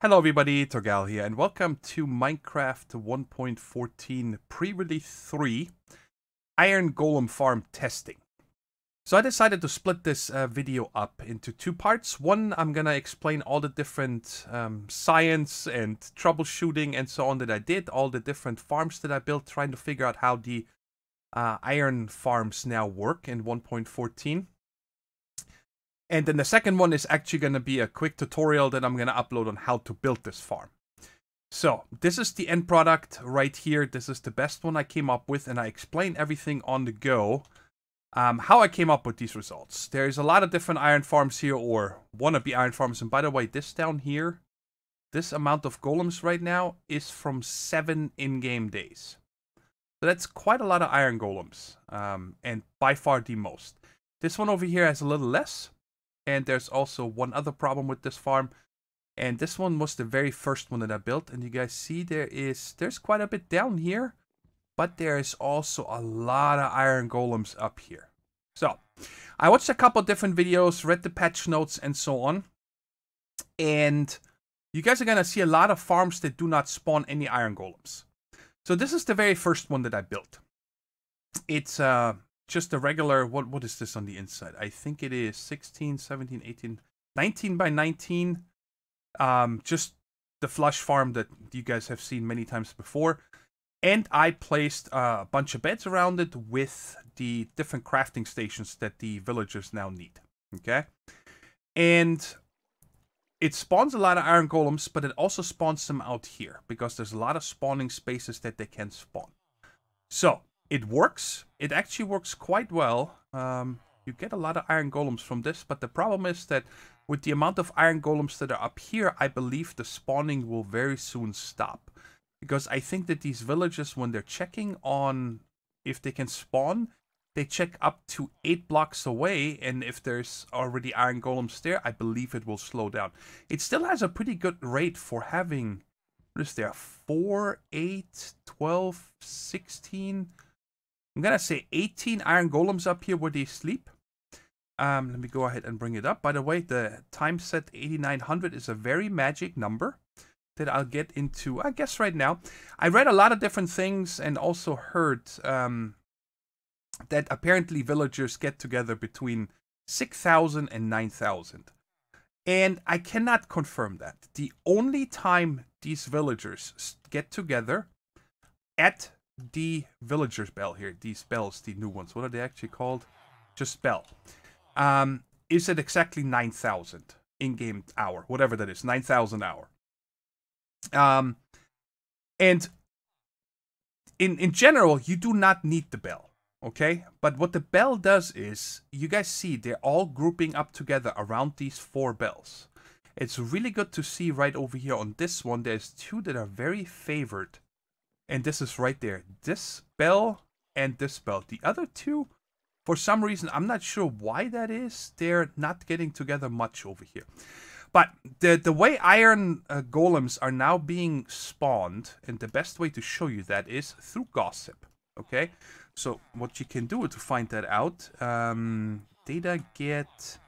Hello everybody, Thorgal here, and welcome to Minecraft 1.14 pre-release 3 Iron Golem farm testing. So I decided to split this video up into two parts. One, I'm gonna explain all the different science and troubleshooting and so on that I did, all the different farms that I built, trying to figure out how the iron farms now work in 1.14. And then the second one is actually going to be a quick tutorial that I'm going to upload on how to build this farm. So this is the end product right here. This is the best one I came up with, and I explain everything on the go. How I came up with these results. There's a lot of different iron farms here, or wannabe iron farms. And by the way, this down here, this amount of golems right now is from 7 in-game days. So that's quite a lot of iron golems, and by far the most. This one over here has a little less. And there's also one other problem with this farm. And this one was the very first one that I built. And you guys see there's quite a bit down here. But there is also a lot of iron golems up here. So, I watched a couple different videos, read the patch notes and so on. And you guys are going to see a lot of farms that do not spawn any iron golems. So this is the very first one that I built. It's just a regular, what is this on the inside? I think it is 16, 17, 18, 19 by 19. Just the flush farm that you guys have seen many times before. And I placed a bunch of beds around it with the different crafting stations that the villagers now need. Okay? And it spawns a lot of iron golems, but it also spawns them out here, because there's a lot of spawning spaces that they can spawn. So, it works. It actually works quite well. You get a lot of iron golems from this, but the problem is that with the amount of iron golems that are up here, I believe the spawning will very soon stop. Because I think that these villagers, when they're checking on if they can spawn, they check up to 8 blocks away, and if there's already iron golems there, I believe it will slow down. It still has a pretty good rate for having, what is there, 4, 8, 12, 16... I'm going to say 18 iron golems up here where they sleep. Let me go ahead and bring it up. By the way, the time set 8900 is a very magic number that I'll get into, I guess, right now. I read a lot of different things and also heard that apparently villagers get together between 6,000 and 9,000. And I cannot confirm that. The only time these villagers get together at the villagers bell here, these bells, the new ones, what are they actually called? Just bell. Is it exactly 9,000 in-game hour, whatever that is, 9,000 hour. And in general, you do not need the bell, okay? But what the bell does is, you guys see, they're all grouping up together around these 4 bells. It's really good to see right over here on this one, there's 2 that are very favored. And this is right there. This bell and this bell. The other 2, for some reason, I'm not sure why that is. They're not getting together much over here. But the way iron golems are now being spawned, and the best way to show you that is through gossip. Okay? So what you can do to find that out, data get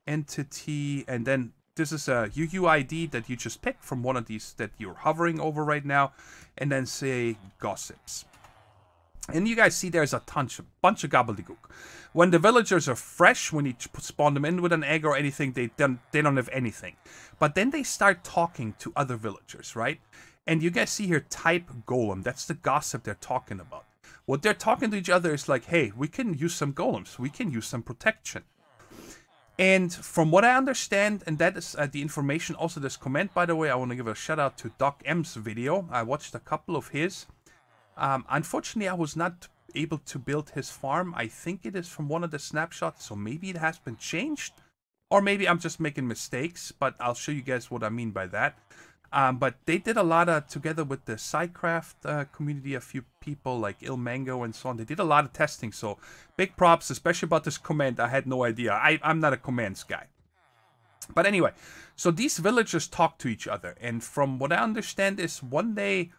entity, and then this is a UUID that you just pick from one of these that you're hovering over right now, and then say gossips. And you guys see there's a bunch of gobbledygook. When the villagers are fresh, when you spawn them in with an egg or anything, they don't have anything. But then they start talking to other villagers, right? And you guys see here type golem. That's the gossip they're talking about. What they're talking to each other is like, hey, we can use some golems. We can use some protection. And from what I understand, and that is the information, also this comment, by the way, I want to give a shout out to Doc M's video. I watched a couple of his. Unfortunately, I was not able to build his farm. I think it is from one of the snapshots, so maybe it has been changed. Or maybe I'm just making mistakes, but I'll show you guys what I mean by that. But they did a lot of, together with the SciCraft community, a few people like Il Mango and so on, they did a lot of testing, so big props, especially about this command. I had no idea. I'm not a commands guy. But anyway, so these villagers talk to each other, and from what I understand is one day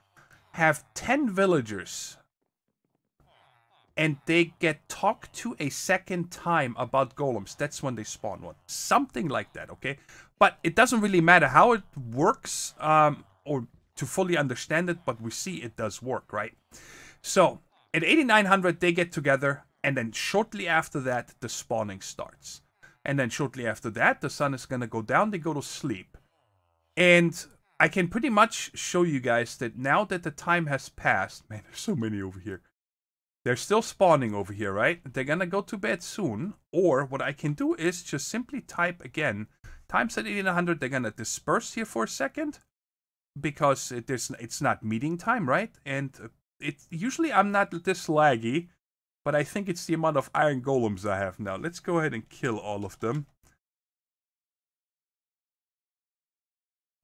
have 10 villagers and they get talked to a second time about golems. That's when they spawn one. Something like that, okay? But it doesn't really matter how it works or to fully understand it, but we see it does work, right? So at 8900, they get together, and then shortly after that, the spawning starts. And then shortly after that, the sun is going to go down, they go to sleep. And I can pretty much show you guys that now that the time has passed, man, there's so many over here. They're still spawning over here, right? They're gonna go to bed soon. Or what I can do is just simply type again, times at 8900, they're gonna disperse here for a second. Because it's not meeting time, right? And usually I'm not this laggy, but I think it's the amount of iron golems I have now. Let's go ahead and kill all of them.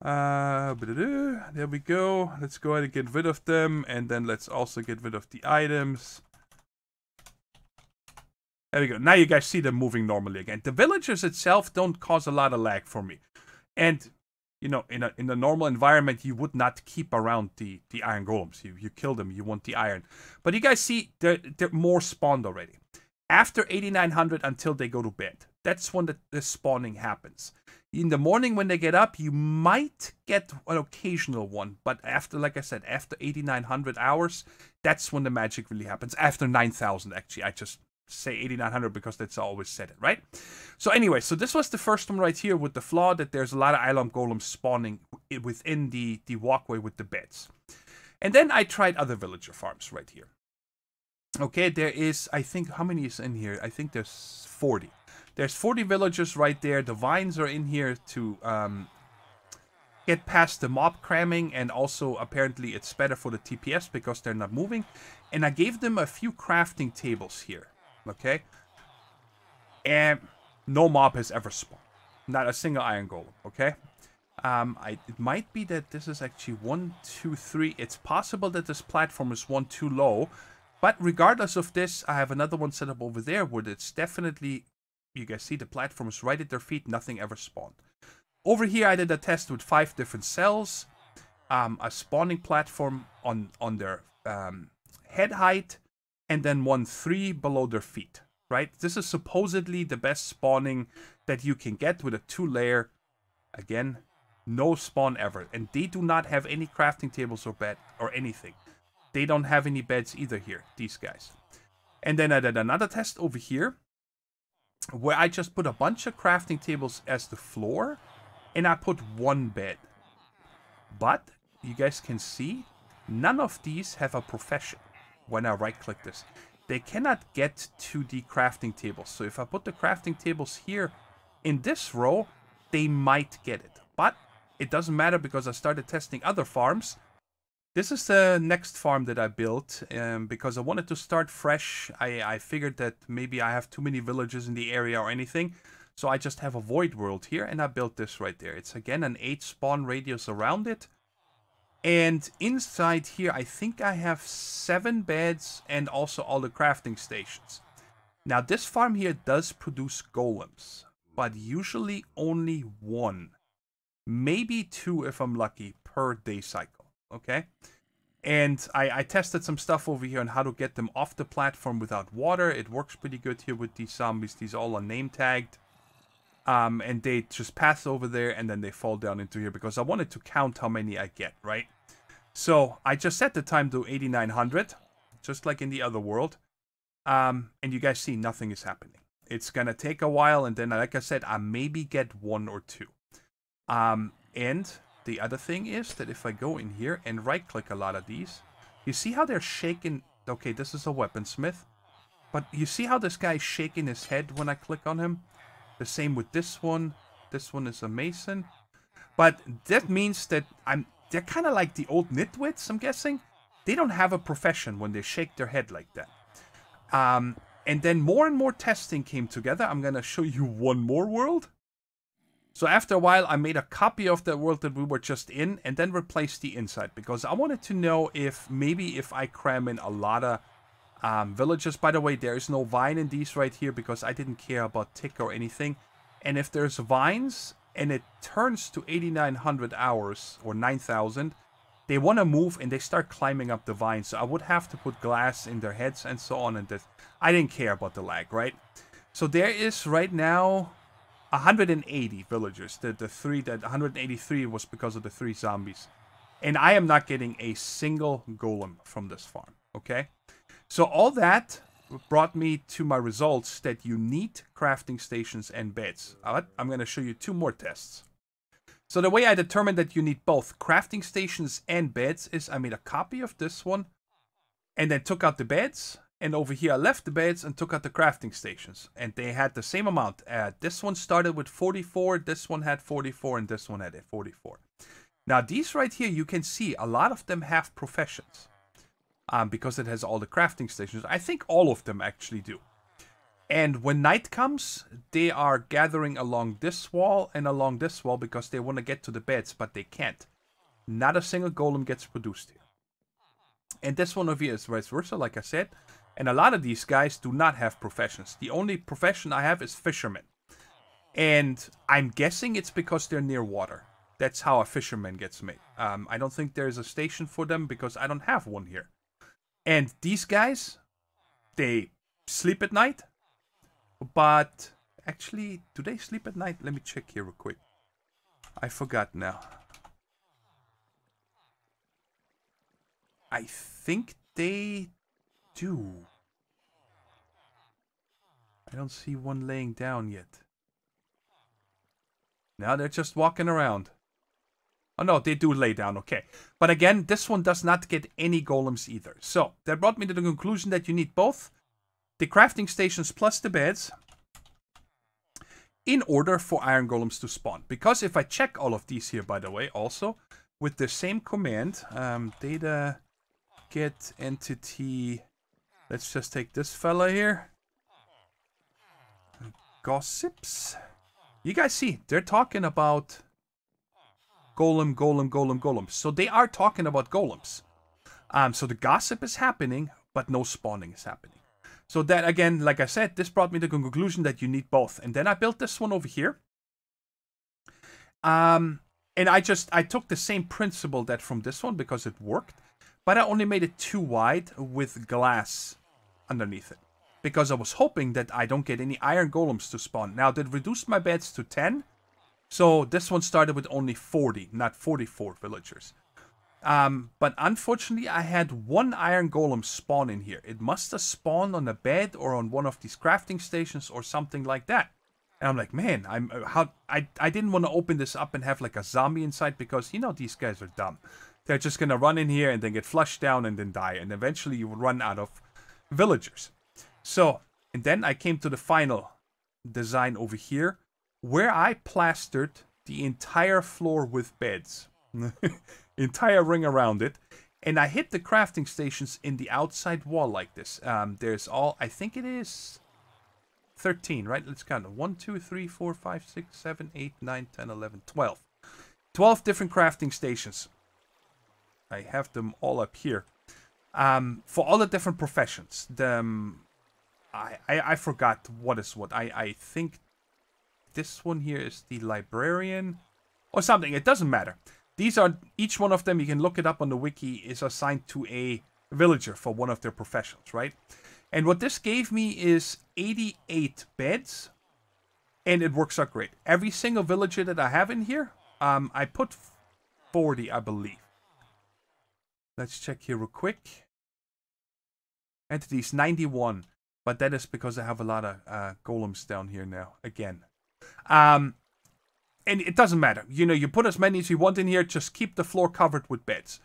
There we go. Let's go ahead and get rid of them, and then let's also get rid of the items. There we go. Now you guys see them moving normally again. The villagers itself don't cause a lot of lag for me. And, you know, in a normal environment, you would not keep around the iron golems. You kill them, you want the iron. But you guys see, they're more spawned already. After 8900 until they go to bed. That's when the spawning happens. In the morning when they get up, you might get an occasional one. But after, like I said, after 8900 hours, that's when the magic really happens. After 9000, actually. I just say 8900 because that's how I always said it, right? So anyway, so this was the first one right here with the flaw that there's a lot of iron golems spawning within the walkway with the beds. And then I tried other villager farms right here. Okay, there is, I think, how many is in here? I think there's 40. There's 40 villagers right there. The vines are in here to get past the mob cramming, and also apparently it's better for the TPS because they're not moving. And I gave them a few crafting tables here, okay? And no mob has ever spawned. Not a single iron golem, okay? It might be that this is actually 1, 2, 3. It's possible that this platform is 1 too low. But regardless of this, I have another one set up over there where it's definitely... You guys see the platform is right at their feet. Nothing ever spawned. Over here, I did a test with 5 different cells. A spawning platform on their head height. And then 1 3 below their feet. Right? This is supposedly the best spawning that you can get with a 2-layer. Again, no spawn ever. And they do not have any crafting tables or bed or anything. They don't have any beds either here. These guys. And then I did another test over here, where I just put a bunch of crafting tables as the floor, and I put 1 bed. But, you guys can see, none of these have a profession when I right-click this. They cannot get to the crafting tables. So if I put the crafting tables here in this row, they might get it. But, it doesn't matter because I started testing other farms. This is the next farm that I built because I wanted to start fresh. I figured that maybe I have too many villages in the area or anything. So I just have a void world here and I built this right there. It's again an 8 spawn radius around it. And inside here I think I have 7 beds and also all the crafting stations. Now this farm here does produce golems, but usually only 1. Maybe 2 if I'm lucky per day cycle. Okay, and I tested some stuff over here on how to get them off the platform without water. It works pretty good here with these zombies. These all are name tagged. And they just pass over there and then they fall down into here because I wanted to count how many I get, right? So I just set the time to 8900, just like in the other world. And you guys see nothing is happening. It's gonna take a while, and then, like I said, I maybe get 1 or 2. And the other thing is that if I go in here and right-click a lot of these, you see how they're shaking. Okay, this is a weaponsmith. But you see how this guy's shaking his head when I click on him? The same with this one. This one is a mason. But that means that they're kind of like the old nitwits, I'm guessing. They don't have a profession when they shake their head like that. And then more and more testing came together. I'm going to show you one more world. So after a while, I made a copy of the world that we were just in and then replaced the inside. Because I wanted to know if maybe if I cram in a lot of villages. By the way, there is no vine in these right here because I didn't care about tick or anything. And if there's vines and it turns to 8900 hours or 9000, they want to move and they start climbing up the vine. So I would have to put glass in their heads and so on. And this, I didn't care about the lag, right? So there is right now 180 villagers. The 183 was because of the 3 zombies. And I am not getting a single golem from this farm, okay? So all that brought me to my results that you need crafting stations and beds. I'm going to show you 2 more tests. So the way I determined that you need both crafting stations and beds is I made a copy of this one and then took out the beds. And over here I left the beds and took out the crafting stations. And they had the same amount. This one started with 44, this one had 44, and this one had 44. Now these right here, you can see a lot of them have professions. Because it has all the crafting stations. I think all of them actually do. And when night comes, they are gathering along this wall and along this wall because they want to get to the beds, but they can't. Not a single golem gets produced here. And this one over here is vice versa, like I said. And a lot of these guys do not have professions. The only profession I have is fisherman. And I'm guessing it's because they're near water. That's how a fisherman gets made. I don't think there's a station for them because I don't have one here. And these guys, they sleep at night. But actually, do they sleep at night? Let me check here real quick. I forgot now. I think they do. I don't see one laying down yet. Now they're just walking around. Oh no, they do lay down, okay. But again, this one does not get any golems either. So, that brought me to the conclusion that you need both the crafting stations plus the beds in order for iron golems to spawn. Because if I check all of these here, by the way, also, with the same command, data get entity, let's just take this fella here. Gossips. You guys see, they're talking about golem, golem, golem, golem. So they are talking about golems. So the gossip is happening, but no spawning is happening. So that, again, like I said, this brought me to the conclusion that you need both. And then I built this one over here. And I took the same principle that from this one because it worked. But I only made it too wide with glass underneath it. Because I was hoping that I don't get any iron golems to spawn. Now, that reduced my beds to 10. So this one started with only 40, not 44 villagers. But unfortunately, I had 1 iron golem spawn in here. It must have spawned on a bed or on one of these crafting stations or something like that. And I'm like, man, I didn't want to open this up and have like a zombie inside because, you know, these guys are dumb. They're just going to run in here and then get flushed down and then die. And eventually you would run out of villagers. So, and then I came to the final design over here where I plastered the entire floor with beds. Entire ring around it. And I hit the crafting stations in the outside wall like this. There's all, I think it is 13, right? Let's count it. 1, 2, 3, 4, 5, 6, 7, 8, 9, 10, 11, 12. 12 different crafting stations. I have them all up here. For all the different professions. I forgot what is what. I think this one here is the librarian or something. It doesn't matter. These are, each one of them, you can look it up on the wiki, is assigned to a villager for one of their professions, right? And what this gave me is 88 beds, and it works out great. Every single villager that I have in here, I put 40, I believe. Let's check here real quick. Entities, 91. But that is because I have a lot of golems down here now, again. And it doesn't matter. You know, you put as many as you want in here, just keep the floor covered with beds.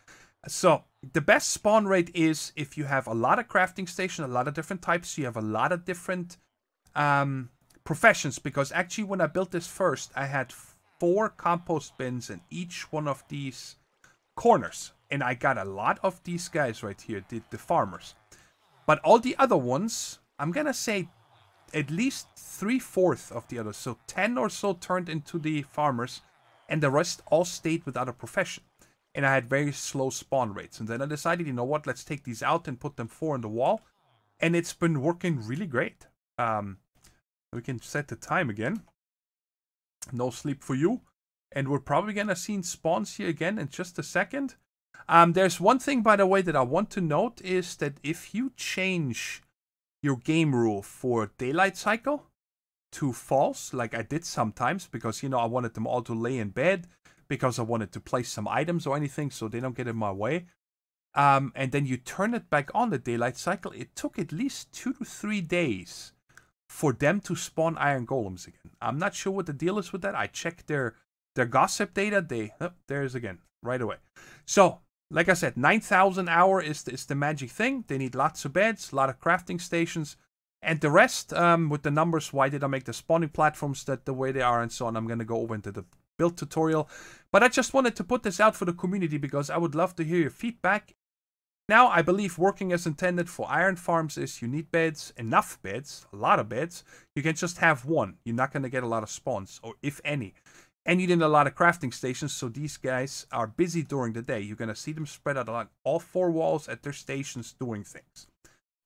So, the best spawn rate is if you have a lot of crafting stations, a lot of different types, you have a lot of different professions. Because actually, when I built this first, I had 4 compost bins in each one of these corners. And I got a lot of these guys right here, the farmers. But all the other ones, I'm going to say at least 3/4 of the others. So 10 or so turned into the farmers. And the rest all stayed without a profession. And I had very slow spawn rates. And then I decided, you know what, let's take these out and put them 4 on the wall. And it's been working really great. We can set the time again. No sleep for you. And we're probably going to see spawns here again in just a second. There's one thing, by the way, that I want to note is that if you change your game rule for daylight cycle to false, like I did sometimes, because, you know, I wanted them all to lay in bed, because I wanted to place some items or anything so they don't get in my way. And then you turn it back on the daylight cycle, it took at least 2 to 3 days for them to spawn Iron Golems again. I'm not sure what the deal is with that. I checked their gossip data. There's again, right away. So, like I said, 9,000 hour is the magic thing. They need lots of beds, a lot of crafting stations. And the rest, with the numbers, why did I make the spawning platforms the way they are and so on, I'm going to go over into the build tutorial. But I just wanted to put this out for the community because I would love to hear your feedback. Now, I believe working as intended for iron farms is you need beds, enough beds, a lot of beds. You can just have one. You're not going to get a lot of spawns, or if any. And you need a lot of crafting stations, so these guys are busy during the day. You're going to see them spread out along all 4 walls at their stations doing things.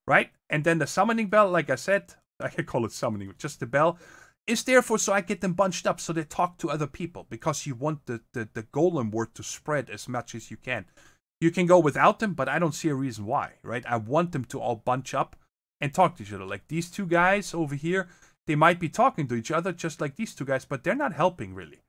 Right? And then the summoning bell, like I said, I can call it summoning, just the bell, is therefore so I get them bunched up so they talk to other people. Because you want the golem word to spread as much as you can. You can go without them, but I don't see a reason why, right? I want them to all bunch up and talk to each other. Like these 2 guys over here, they might be talking to each other just like these 2 guys, but they're not helping really.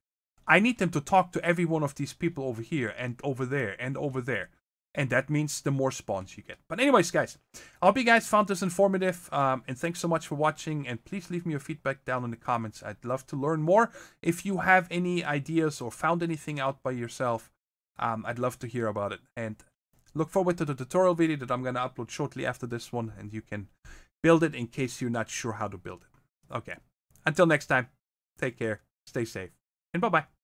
I need them to talk to every one of these people over here and over there and over there. And that means the more spawns you get. But anyways, guys, I hope you guys found this informative. And thanks so much for watching. And please leave me your feedback down in the comments. I'd love to learn more. If you have any ideas or found anything out by yourself, I'd love to hear about it. And look forward to the tutorial video that I'm going to upload shortly after this one. And you can build it in case you're not sure how to build it. Okay. Until next time, take care, stay safe, and bye-bye.